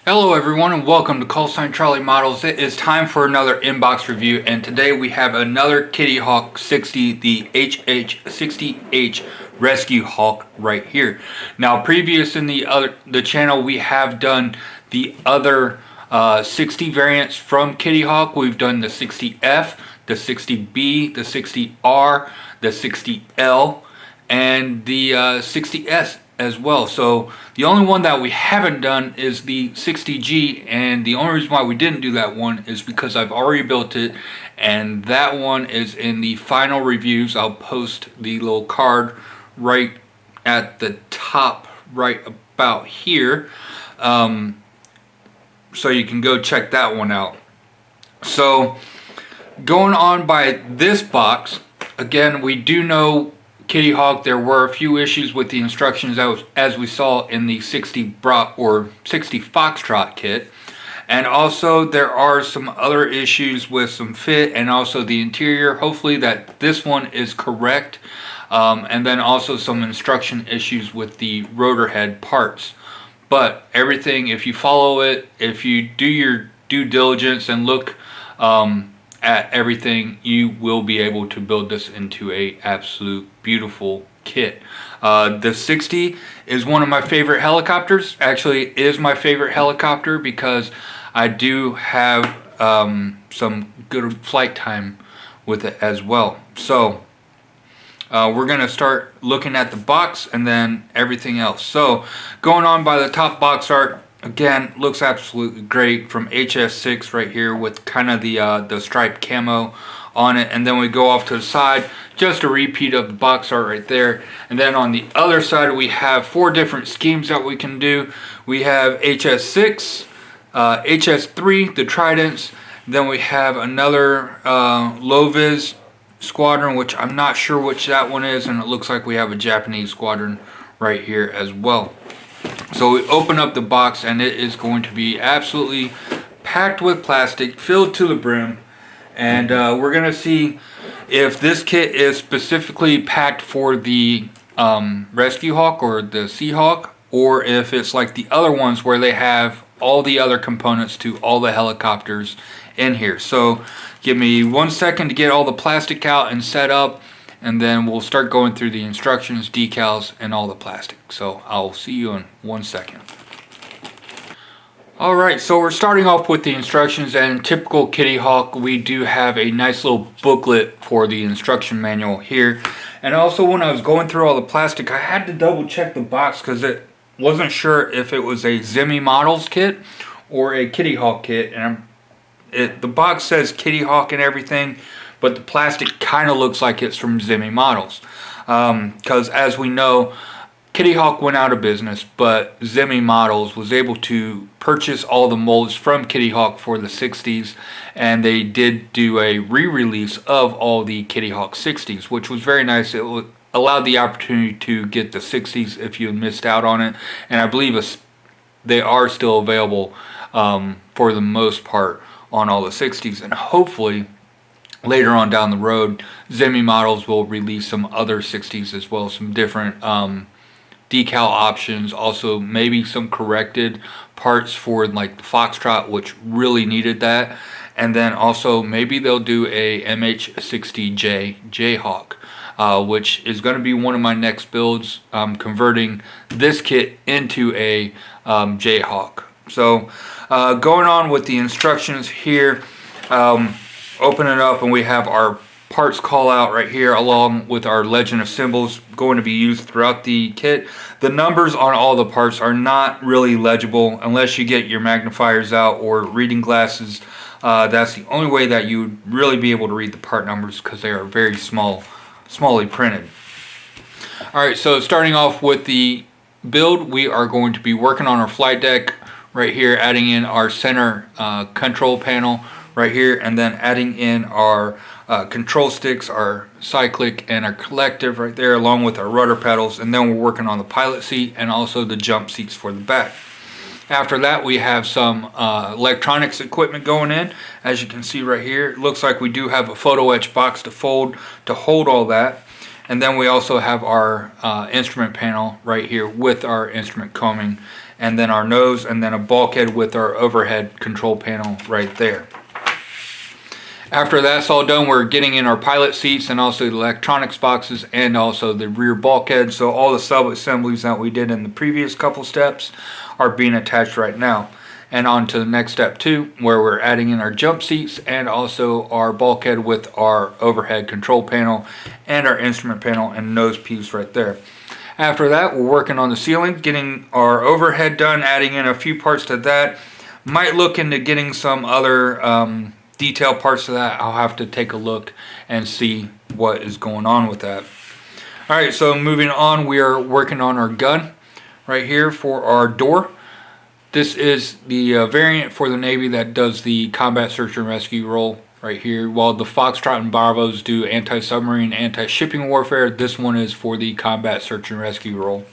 Hello everyone and welcome to Call Sign Charlie Models. It is time for another inbox review, and today we have another Kitty Hawk 60, the HH-60H Rescue Hawk right here. Now previous in the channel we have done the other 60 variants from Kitty Hawk. We've done the 60F, the 60B, the 60R, the 60L, and the 60S as well. So the only one that we haven't done is the 60G, and the only reason why we didn't do that one is because I've already built it, and that one is in the final reviews. I'll post the little card right at the top right about here, so you can go check that one out. So going on by this box, again, we do know Kitty Hawk, there were a few issues with the instructions as we saw in the 60 Foxtrot kit, and also there are some other issues with some fit and also the interior. Hopefully that this one is correct, and then also some instruction issues with the rotor head parts. But everything, if you follow it, if you do your due diligence and look at everything, you will be able to build this into a absolute beautiful kit. The 60 is one of my favorite helicopters. Actually is my favorite helicopter because I do have some good flight time with it as well. So we're gonna start looking at the box and then everything else. So going on by the top box art, again, looks absolutely great from HS6 right here with kind of the striped camo on it. And then we go off to the side, just a repeat of the box art right there. And then on the other side, we have 4 different schemes that we can do. We have HS6, HS3, the Tridents. Then we have another low-vis squadron, which I'm not sure which that one is. And it looks like we have a Japanese squadron right here as well. So we open up the box and it is going to be absolutely packed with plastic, filled to the brim. And we're going to see if this kit is specifically packed for the Rescue Hawk or the Seahawk, or if it's like the other ones where they have all the other components to all the helicopters in here. So give me 1 second to get all the plastic out and set up, and then we'll start going through the instructions, decals, and all the plastic. So I'll see you in 1 second. Alright, so we're starting off with the instructions, and typical Kitty Hawk, we do have a nice little booklet for the instruction manual here. And also when I was going through all the plastic, I had to double check the box because it wasn't sure if it was a Zimmy Models kit or a Kitty Hawk kit. And the box says Kitty Hawk and everything, but the plastic kind of looks like it's from Zimmy Models. Because as we know, Kitty Hawk went out of business, but Zimmy Models was able to purchase all the molds from Kitty Hawk for the 60s, and they did do a re-release of all the Kitty Hawk 60s, which was very nice. It allowed the opportunity to get the 60s if you missed out on it, and I believe they are still available for the most part on all the 60s, and hopefully later on down the road, Zimmy Models will release some other 60s as well, some different decal options, also maybe some corrected parts for like the Foxtrot, which really needed that. And then also maybe they'll do a HH-60H Jayhawk, which is going to be one of my next builds, converting this kit into a Jayhawk. So going on with the instructions here, open it up and we have our parts call out right here along with our legend of symbols going to be used throughout the kit. The numbers on all the parts are not really legible unless you get your magnifiers out or reading glasses. That's the only way that you would really be able to read the part numbers because they are very smally printed. Alright, so starting off with the build, we are going to be working on our flight deck right here, adding in our center control panel right here, and then adding in our control sticks, our cyclic and our collective right there, along with our rudder pedals. And then we're working on the pilot seat and also the jump seats for the back. After that, we have some electronics equipment going in. As you can see right here, it looks like we do have a photo etch box to hold all that. And then we also have our instrument panel right here with our instrument combing and then our nose, and then a bulkhead with our overhead control panel right there. After that's all done, we're getting in our pilot seats and also the electronics boxes and also the rear bulkhead. So all the sub-assemblies that we did in the previous couple steps are being attached right now. And on to the next step 2, where we're adding in our jump seats and also our bulkhead with our overhead control panel and our instrument panel and nose piece right there. After that, we're working on the ceiling, getting our overhead done, adding in a few parts to that. Might look into getting some other detail parts of that. I'll have to take a look and see what is going on with that. Alright, so moving on, we are working on our gun right here for our door. This is the variant for the Navy that does the combat search and rescue role right here. While the Foxtrot and Bravos do anti-submarine, anti-shipping warfare, this one is for the combat search and rescue role.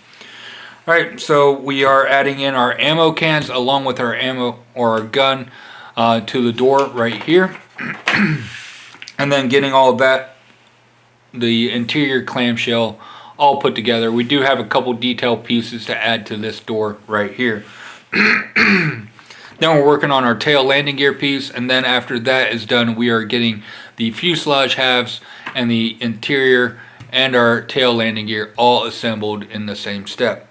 Alright, so we are adding in our ammo cans along with our ammo or our gun to the door right here. And then getting all of that, the interior clamshell all put together. We do have a couple detail pieces to add to this door right here. Then we're working on our tail landing gear piece, and then after that is done, we are getting the fuselage halves and the interior and our tail landing gear all assembled in the same step.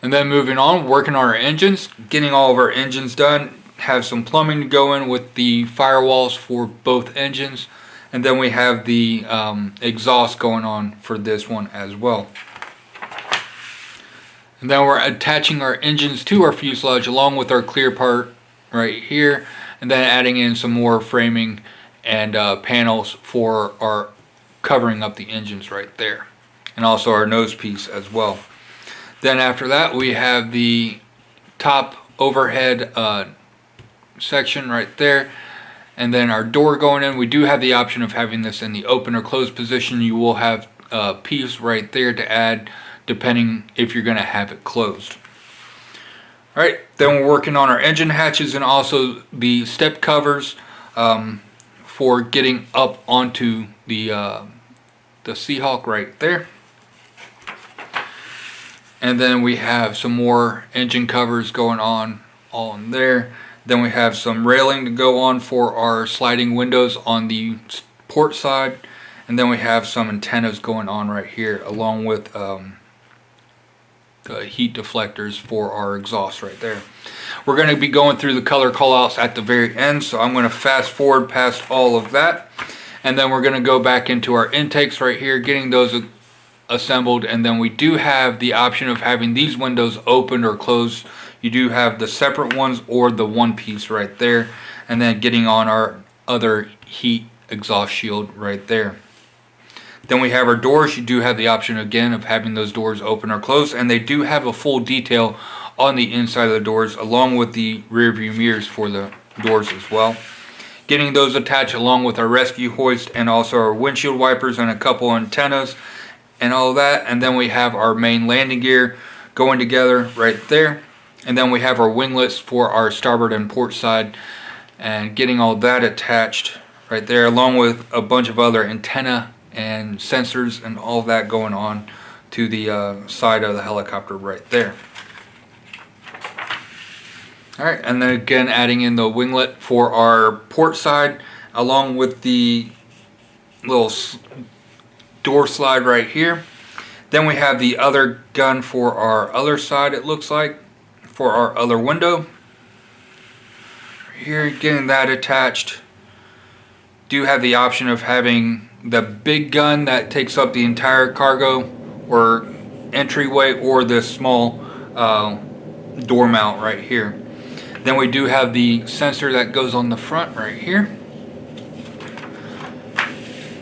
And then moving on, working on our engines, getting all of our engines done, have some plumbing to go in with the firewalls for both engines, and then we have the exhaust going on for this one as well. And then we're attaching our engines to our fuselage along with our clear part right here, and then adding in some more framing and panels for our covering up the engines right there, and also our nose piece as well. Then after that, we have the top overhead section right there, and then our door going in. We do have the option of having this in the open or closed position. You will have a piece right there to add depending if you're going to have it closed. Alright, then we're working on our engine hatches and also the step covers for getting up onto the Seahawk right there. And then we have some more engine covers going on all in there. Then we have some railing to go on for our sliding windows on the port side. And then we have some antennas going on right here along with the heat deflectors for our exhaust right there. We're going to be going through the color callouts at the very end, so I'm going to fast forward past all of that. And then we're going to go back into our intakes right here, getting those assembled, and then we do have the option of having these windows open or closed. You do have the separate ones or the one piece right there, and then getting on our other heat exhaust shield right there. Then we have our doors. You do have the option again of having those doors open or closed, and they do have a full detail on the inside of the doors along with the rear view mirrors for the doors as well. Getting those attached along with our rescue hoist and also our windshield wipers and a couple antennas and all that. And then we have our main landing gear going together right there. And then we have our winglets for our starboard and port side, and getting all that attached right there along with a bunch of other antenna and sensors and all that going on to the side of the helicopter right there. Alright, and then again adding in the winglet for our port side along with the little door slide right here. Then we have the other gun for our other side, it looks like, for our other window. Here, getting that attached. Do have the option of having the big gun that takes up the entire cargo or entryway, or this small door mount right here. Then we do have the sensor that goes on the front right here.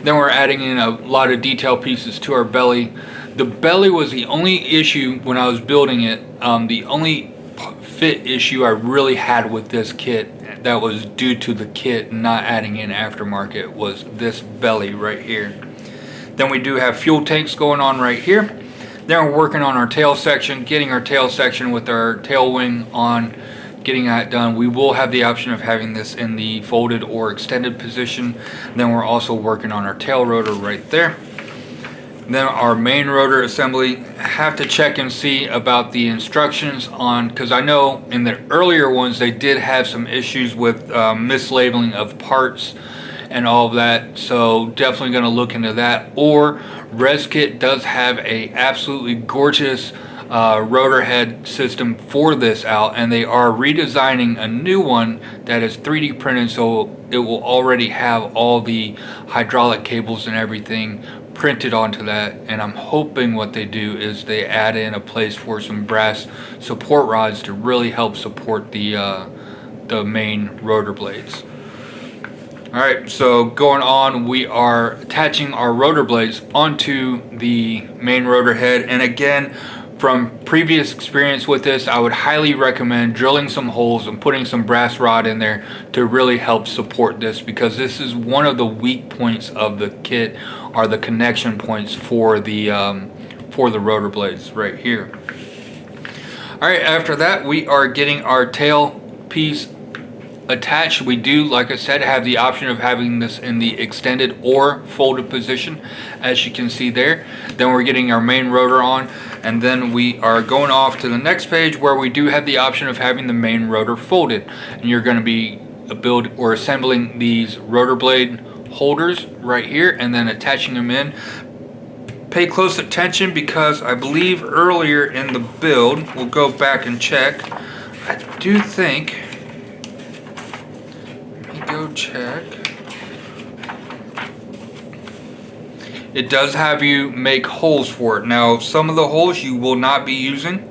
Then we're adding in a lot of detail pieces to our belly. The belly was the only issue when I was building it. The only fit issue I really had with this kit that was due to the kit not adding in aftermarket was this belly right here. Then we do have fuel tanks going on right here. Then we're working on our tail section, getting our tail section with our tail wing on, getting that done. We will have the option of having this in the folded or extended position. Then we're also working on our tail rotor right there. Then our main rotor assembly, have to check and see about the instructions on, because I know in the earlier ones they did have some issues with mislabeling of parts and all of that, so definitely going to look into that. Or ResKit does have a absolutely gorgeous rotor head system for this out, and they are redesigning a new one that is 3D printed, so it will already have all the hydraulic cables and everything printed onto that. And I'm hoping what they do is they add in a place for some brass support rods to really help support the main rotor blades. Alright, so going on, we are attaching our rotor blades onto the main rotor head. And again, from previous experience with this, I would highly recommend drilling some holes and putting some brass rod in there to really help support this, because this is one of the weak points of the kit, are the connection points for the rotor blades right here. Alright, after that we are getting our tail piece attached. We do, like I said, have the option of having this in the extended or folded position, as you can see there. Then we're getting our main rotor on, and then we are going off to the next page where we do have the option of having the main rotor folded. And you're going to be assembling these rotor blade holders right here and then attaching them in. Pay close attention, because I believe earlier in the build, we'll go back and check, I do think, go check, it does have you make holes for it. Now some of the holes you will not be using.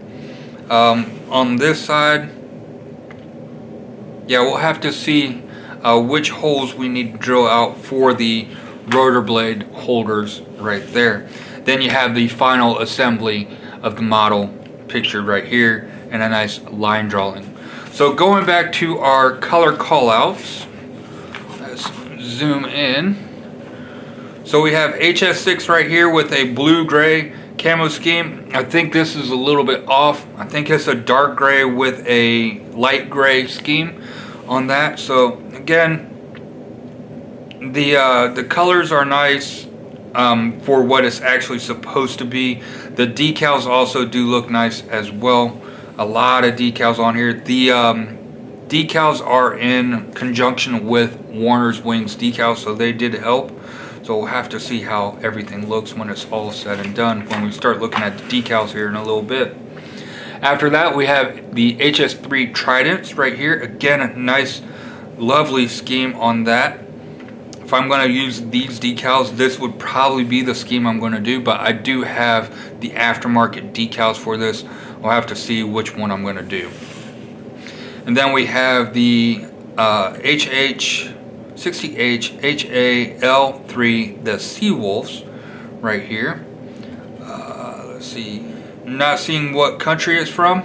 On this side, yeah, we'll have to see which holes we need to drill out for the rotor blade holders right there. Then you have the final assembly of the model pictured right here, and a nice line drawing. So going back to our color callouts, zoom in. So we have HS6 right here with a blue-gray camo scheme. I think this is a little bit off. I think it's a dark gray with a light gray scheme on that. So again, the colors are nice for what it's actually supposed to be. The decals also do look nice as well. A lot of decals on here. The decals are in conjunction with Warner's Wings decals, so they did help. So we'll have to see how everything looks when it's all said and done, when we start looking at the decals here in a little bit. After that, we have the HS3 Tridents right here. Again, a nice, lovely scheme on that. If I'm going to use these decals, this would probably be the scheme I'm going to do, but I do have the aftermarket decals for this. We'll have to see which one I'm going to do. And then we have the HH-60H HAL3, the Seawolves right here. Let's see, not seeing what country it's from.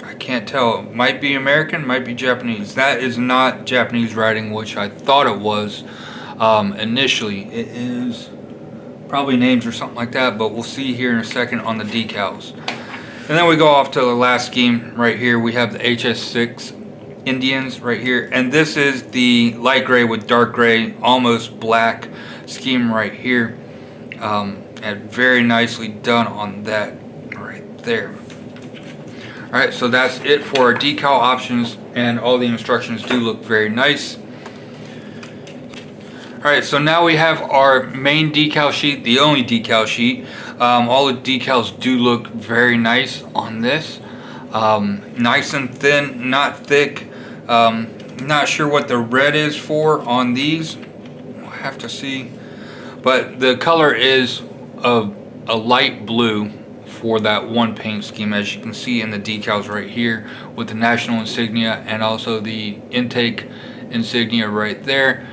I can't tell. It might be American, might be Japanese. That is not Japanese writing, which I thought it was initially. It is probably names or something like that, but we'll see here in a second on the decals. And then we go off to the last scheme right here. We have the HS6 Indians right here, and this is the light gray with dark gray, almost black scheme right here, and very nicely done on that right there. Alright, so that's it for our decal options, and all the instructions do look very nice. Alright, so now we have our main decal sheet, the only decal sheet. All the decals do look very nice on this. Nice and thin, not thick. Not sure what the red is for on these. We'll have to see. But the color is a light blue for that one paint scheme, as you can see in the decals right here, with the national insignia and also the intake insignia right there.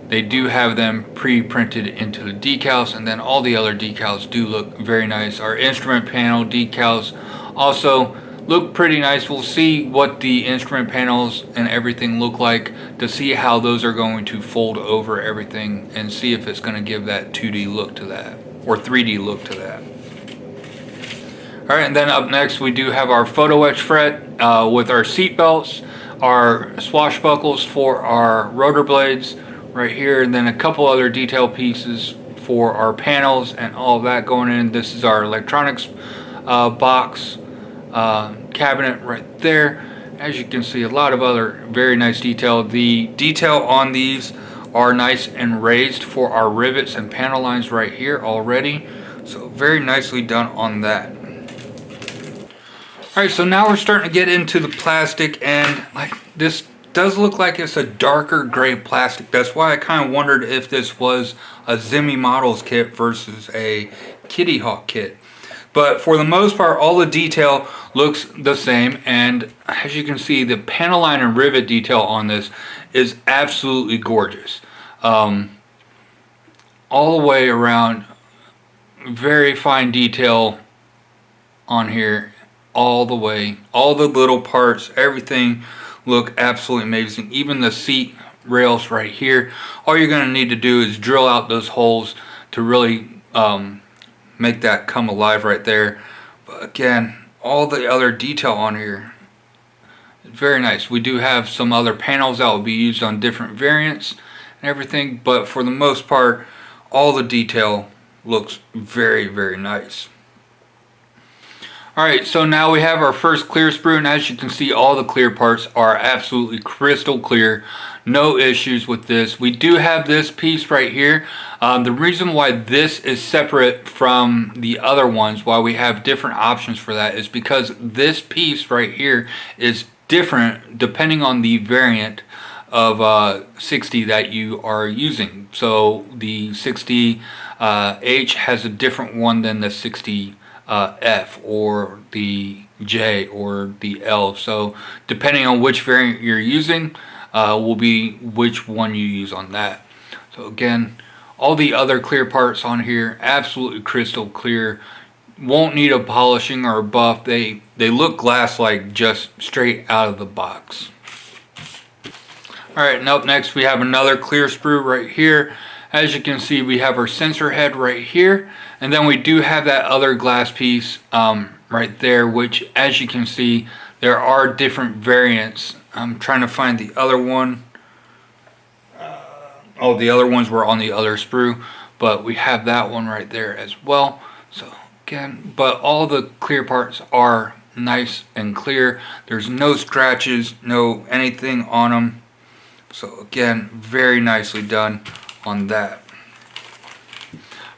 They do have them pre-printed into the decals, and then all the other decals do look very nice. Our instrument panel decals also look pretty nice. We'll see what the instrument panels and everything look like to see how those are going to fold over everything, and see if it's going to give that 2D look to that, or 3D look to that. Alright, and then up next we do have our photo etch fret with our seat belts. our swashbuckles for our rotor blades right here, and then a couple other detail pieces for our panels and all of that going in. This is our electronics box cabinet right there. As you can see, a lot of other very nice detail. The detail on these are nice and raised for our rivets and panel lines right here already, so very nicely done on that. Alright, so now we're starting to get into the plastic, and like this does look like it's a darker gray plastic. That's why I kind of wondered if this was a Zimmy Models kit versus a Kitty Hawk kit. But for the most part, all the detail looks the same, and as you can see, the panel line and rivet detail on this is absolutely gorgeous. All the way around, very fine detail on here, all the way, all the little parts, everything look absolutely amazing. Even the seat rails right here, all you're going to need to do is drill out those holes to really make that come alive right there. But again, all the other detail on here, very nice. We do have some other panels that will be used on different variants and everything, but for the most part, all the detail looks very, very nice. Alright, so now we have our first clear sprue, and as you can see, all the clear parts are absolutely crystal clear. No issues with this. We do have this piece right here. The reason why this is separate from the other ones, why we have different options for that, is because this piece right here is different depending on the variant of 60 that you are using. So the 60H has a different one than the 60 F or the J or the L. So depending on which variant you're using will be which one you use on that. So again, all the other clear parts on here absolutely crystal clear. Won't need a polishing or a buff. They look glass like, just straight out of the box. Alright, and up next we have another clear sprue right here. As you can see, we have our sensor head right here, and then we do have that other glass piece right there, which, as you can see, there are different variants. I'm trying to find the other one. Oh, the other ones were on the other sprue, but we have that one right there as well. So again, but all the clear parts are nice and clear. There's no scratches, no anything on them. So again, very nicely done on that.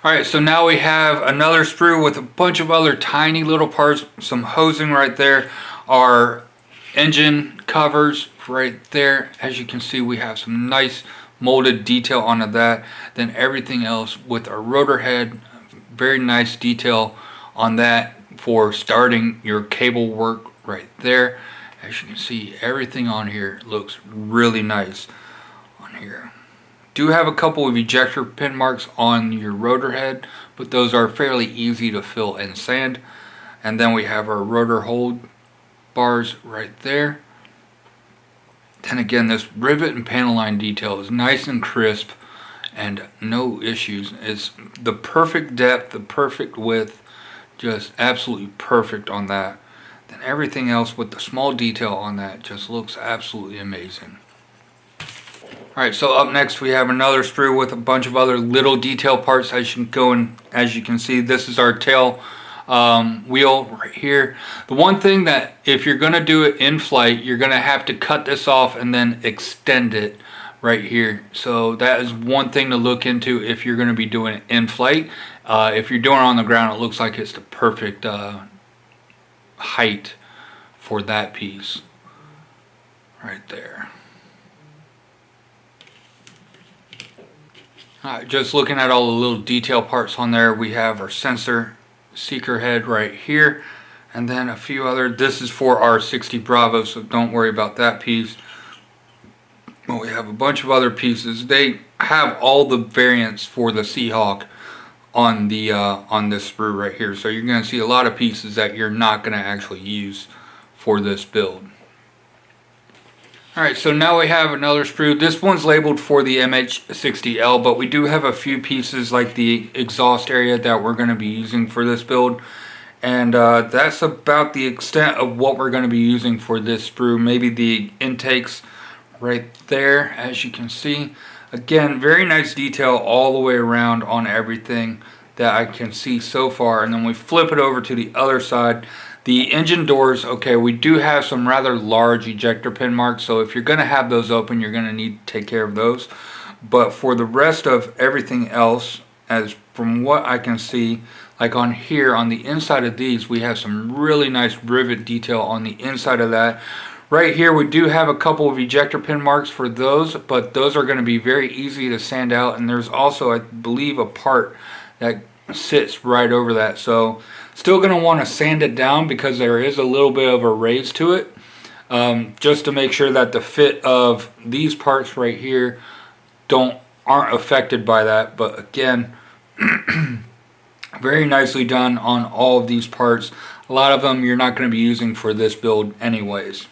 Alright, so now we have another sprue with a bunch of other tiny little parts, some hosing right there, our engine covers right there. As you can see, we have some nice molded detail onto that. Then everything else with our rotor head, very nice detail on that for starting your cable work right there. As you can see, everything on here looks really nice on here. Do have a couple of ejector pin marks on your rotor head, but those are fairly easy to fill and sand. And then we have our rotor hold bars right there. Then again, this rivet and panel line detail is nice and crisp and no issues. It's the perfect depth, the perfect width, just absolutely perfect on that. Then everything else with the small detail on that just looks absolutely amazing. Alright, so up next we have another sprue with a bunch of other little detail parts. As you can see, this is our tail wheel right here. The one thing that if you're going to do it in flight, you're going to have to cut this off and then extend it right here. So that is one thing to look into if you're going to be doing it in flight. If you're doing it on the ground, it looks like it's the perfect height for that piece right there. Just looking at all the little detail parts on there, we have our sensor seeker head right here, and then a few other. This is for our 60 Bravo, so don't worry about that piece. But we have a bunch of other pieces. They have all the variants for the Seahawk on the on this sprue right here, so you're going to see a lot of pieces that you're not going to actually use for this build. Alright, so now we have another sprue. This one's labeled for the HH-60L, but we do have a few pieces like the exhaust area that we're going to be using for this build. And that's about the extent of what we're going to be using for this sprue. Maybe the intakes right there, as you can see. Again, very nice detail all the way around on everything that I can see so far. And then we flip it over to the other side. The engine doors, okay, we do have some rather large ejector pin marks, so if you're going to have those open, you're going to need to take care of those. But for the rest of everything else, as from what I can see, like on here, on the inside of these, we have some really nice rivet detail on the inside of that. Right here, we do have a couple of ejector pin marks for those, but those are going to be very easy to sand out. And there's also, I believe, a part that sits right over that. So still going to want to sand it down because there is a little bit of a raise to it, just to make sure that the fit of these parts right here aren't affected by that. But again, very nicely done on all of these parts. A lot of them you're not going to be using for this build anyways.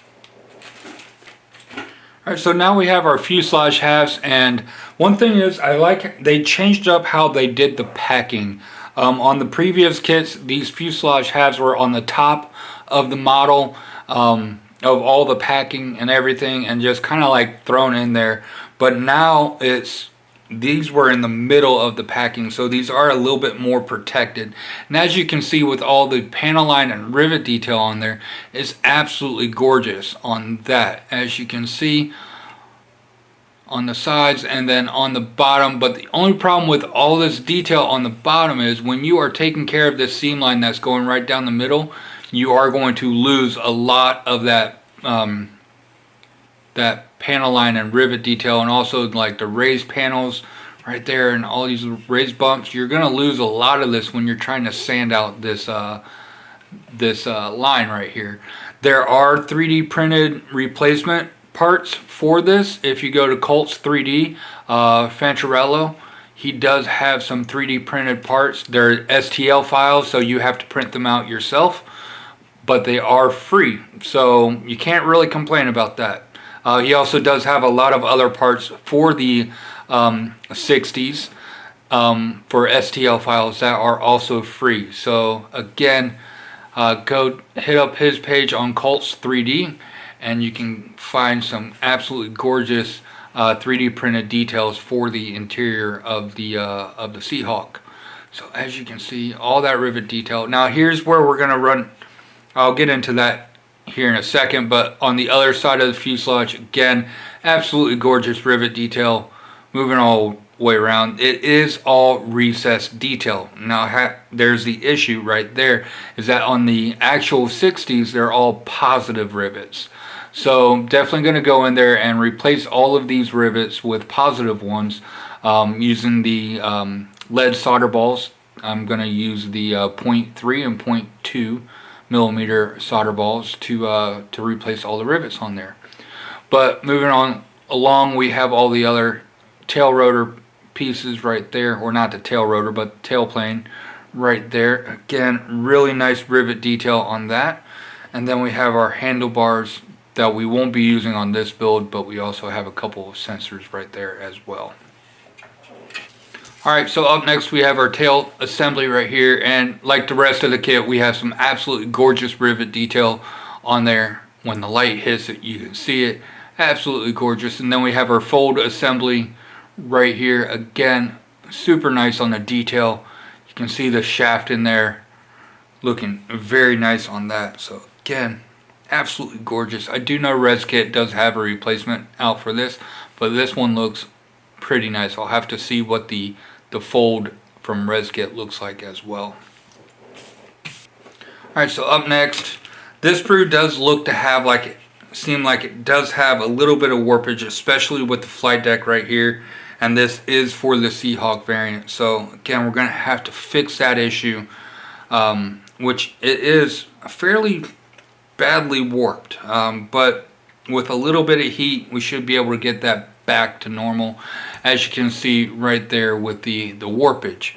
Alright, so now we have our fuselage halves, and one thing is I like they changed up how they did the packing. On the previous kits, these fuselage halves were on the top of the model, of all the packing and everything, and just kind of like thrown in there. But now these were in the middle of the packing, so these are a little bit more protected. And as you can see, with all the panel line and rivet detail on there, it's absolutely gorgeous on that, as you can see on the sides and then on the bottom. But the only problem with all this detail on the bottom is when you are taking care of this seam line that's going right down the middle, you are going to lose a lot of that that panel line and rivet detail, and also like the raised panels right there and all these raised bumps. You're going to lose a lot of this when you're trying to sand out this line right here. There are 3D printed replacement parts for this. If you go to Colts 3D, Fancherello, he does have some 3D printed parts. They're STL files, so you have to print them out yourself, but they are free, so you can't really complain about that. He also does have a lot of other parts for the 60s for STL files that are also free. So again, go hit up his page on Colts 3D, and you can find some absolutely gorgeous 3D printed details for the interior of the Seahawk. So as you can see, all that rivet detail. Now here's where we're gonna run. I'll get into that here in a second, but on the other side of the fuselage, again, absolutely gorgeous rivet detail moving all the way around. It is all recessed detail. Now there's the issue right there, is that on the actual 60s they're all positive rivets. So definitely going to go in there and replace all of these rivets with positive ones, using the lead solder balls. I'm going to use the 0.3 and 0.2 millimeter solder balls to replace all the rivets on there. But moving on along, we have all the other tail rotor pieces right there, or not the tail rotor but the tail plane right there. Again, really nice rivet detail on that. And then we have our handlebars that we won't be using on this build, but we also have a couple of sensors right there as well. Alright, so up next we have our tail assembly right here, and like the rest of the kit, we have some absolutely gorgeous rivet detail on there. When the light hits it, you can see it. Absolutely gorgeous. And then we have our fold assembly right here. Again, super nice on the detail. You can see the shaft in there looking very nice on that. So again, absolutely gorgeous. I do know ResKit does have a replacement out for this, but this one looks pretty nice. I'll have to see what the fold from ResKit looks like as well. Alright, so up next, this sprue does look to have seem like it does have a little bit of warpage, especially with the flight deck right here, and this is for the Seahawk variant. So again, we're going to have to fix that issue, which it is fairly badly warped, but with a little bit of heat we should be able to get that back to normal, as you can see right there with the warpage.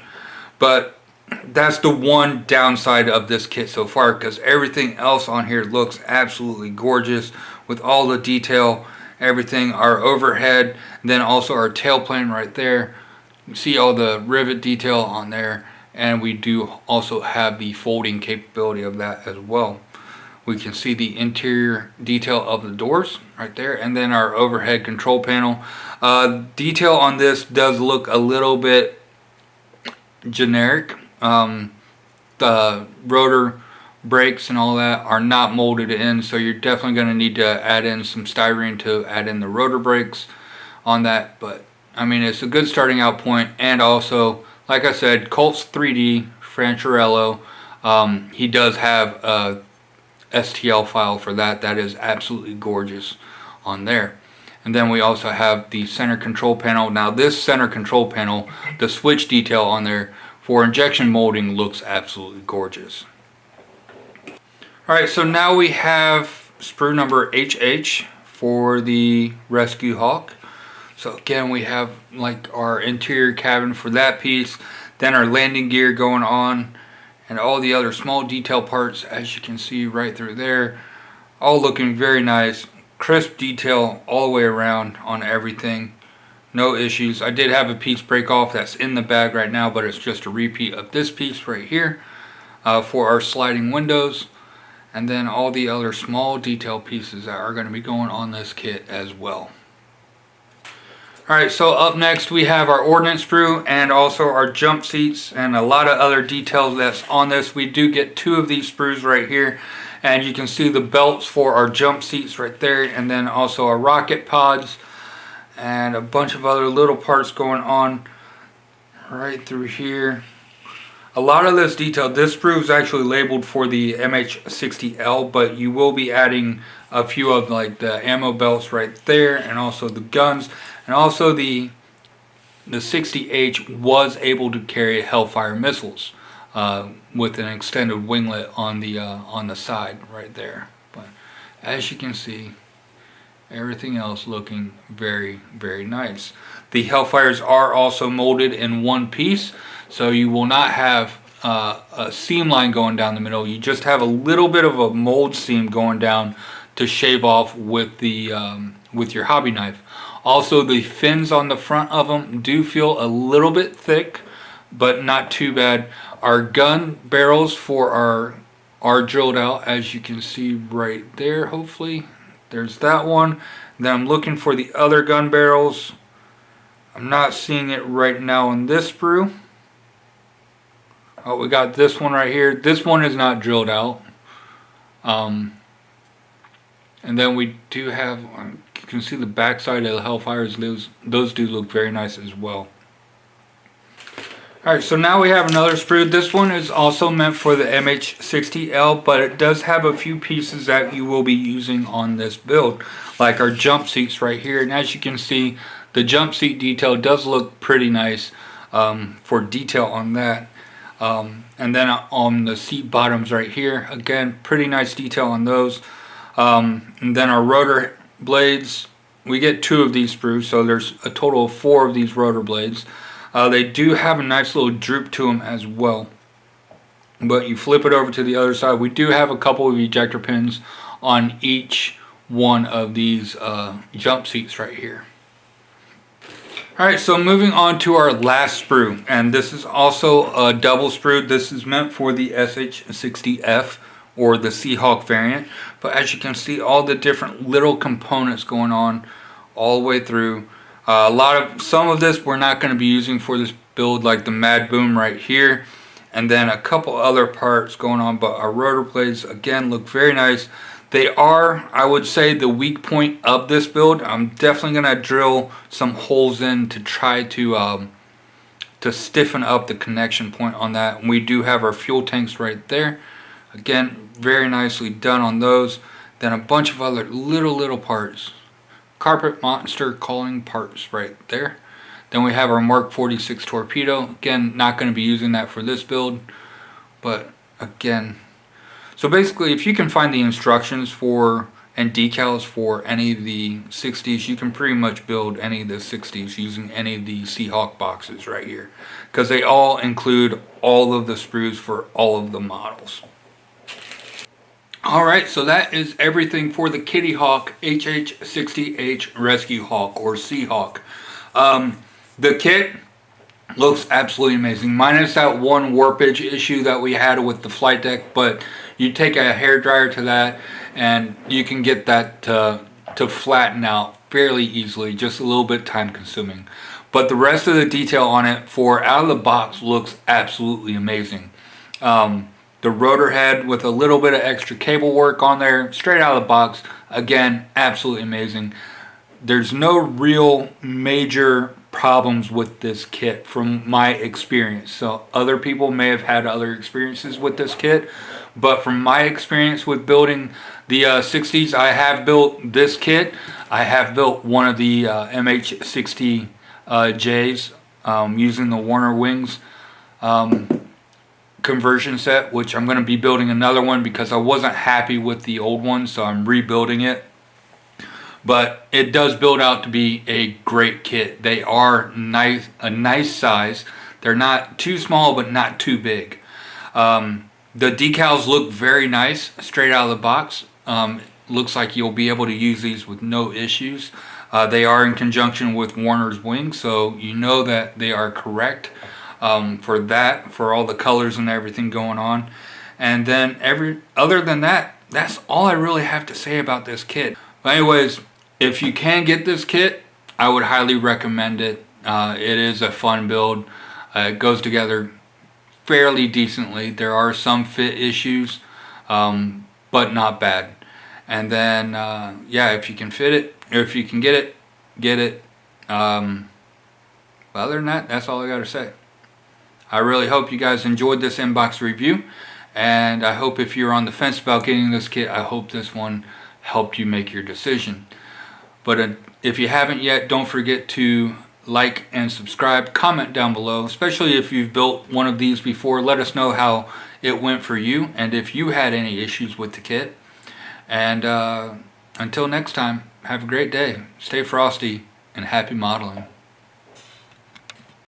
But that's the one downside of this kit so far, because everything else on here looks absolutely gorgeous with all the detail, everything. Our overhead, then also our tail plane right there, you see all the rivet detail on there, and we do also have the folding capability of that as well. We can see the interior detail of the doors right there, and then our overhead control panel. Detail on this does look a little bit generic. The rotor brakes and all that are not molded in, so you're definitely going to need to add in some styrene to add in the rotor brakes on that. But I mean, it's a good starting out point. And also, like I said, Colts 3D Franchirello, he does have a STL file for that. That is absolutely gorgeous on there. And then we also have the center control panel. Now this center control panel, the switch detail on there for injection molding looks absolutely gorgeous. Alright, so now we have sprue number HH for the Rescue Hawk. So again, we have like our interior cabin for that piece, then our landing gear going on, and all the other small detail parts, as you can see right through there, all looking very nice. Crisp detail all the way around on everything. No issues. I did have a piece break off that's in the bag right now, but it's just a repeat of this piece right here for our sliding windows. And then all the other small detail pieces that are going to be going on this kit as well. Alright, so up next we have our ordnance sprue and also our jump seats and a lot of other details that's on this. We do get two of these sprues right here, and you can see the belts for our jump seats right there, and then also our rocket pods and a bunch of other little parts going on right through here. A lot of this detail, this sprue is actually labeled for the HH-60L, but you will be adding a few of like the ammo belts right there, and also the guns, and also the 60H was able to carry Hellfire missiles with an extended winglet on the side right there. But as you can see, everything else looking very, very nice. The Hellfires are also molded in one piece, so you will not have a seam line going down the middle. You just have a little bit of a mold seam going down to shave off with the with your hobby knife. Also, the fins on the front of them do feel a little bit thick, but not too bad. Our gun barrels for are drilled out, as you can see right there. Hopefully, there's that one. Then I'm looking for the other gun barrels. I'm not seeing it right now in this sprue. Oh, we got this one right here. This one is not drilled out. And then we do have, you can see the back side of the Hellfires. Those do look very nice as well. Alright, so now we have another sprue. This one is also meant for the HH-60L, but it does have a few pieces that you will be using on this build, like our jump seats right here. And as you can see, the jump seat detail does look pretty nice for detail on that. And then on the seat bottoms right here, again, pretty nice detail on those. And then our rotor blades, we get two of these sprues, so there's a total of 4 of these rotor blades. They do have a nice little droop to them as well. But you flip it over to the other side. We do have a couple of ejector pins on each one of these jump seats right here. Alright, so moving on to our last sprue, and this is also a double sprue. This is meant for the SH-60F or the Seahawk variant, but as you can see, all the different little components going on all the way through. Some of this we're not going to be using for this build, like the Mad Boom right here, and then a couple other parts going on, but our rotor blades again look very nice. They are, I would say, the weak point of this build. I'm definitely going to drill some holes in to try to stiffen up the connection point on that. And we do have our fuel tanks right there. Again, very nicely done on those. Then a bunch of other little parts. Carpet monster calling parts right there. Then we have our Mark 46 torpedo. Again, not going to be using that for this build. But again, so basically, if you can find the instructions for and decals for any of the 60s, you can pretty much build any of the 60s using any of the Seahawk boxes right here, because they all include all of the sprues for all of the models. Alright, so that is everything for the Kitty Hawk HH-60H Rescue Hawk or Seahawk. The kit Looks absolutely amazing. Minus that one warpage issue that we had with the flight deck, but you take a hair dryer to that and you can get that to flatten out fairly easily, just a little bit time consuming. But the rest of the detail on it for out of the box looks absolutely amazing. The rotor head with a little bit of extra cable work on there, straight out of the box, again, absolutely amazing. There's no real major problems with this kit from my experience. So other people may have had other experiences with this kit, but from my experience with building the 60s, I have built this kit. I have built one of the HH-60Js using the Warner Wings conversion set, which I'm going to be building another one because I wasn't happy with the old one, so I'm rebuilding it. But it does build out to be a great kit. They are nice, a nice size. They're not too small, but not too big. The decals look very nice straight out of the box. Looks like you'll be able to use these with no issues. They are in conjunction with Warner's wings, so you know that they are correct for that, for all the colors and everything going on. And then other than that, that's all I really have to say about this kit. But anyways, if you can get this kit, I would highly recommend it. It is a fun build. It goes together fairly decently. There are some fit issues, but not bad. And then, yeah, if you can fit it, or if you can get it, get it. But other than that, that's all I got to say. I really hope you guys enjoyed this inbox review. And I hope if you're on the fence about getting this kit, I hope this one helped you make your decision. But if you haven't yet, don't forget to like and subscribe, comment down below, especially if you've built one of these before. Let us know how it went for you and if you had any issues with the kit. And until next time, have a great day, stay frosty, and happy modeling.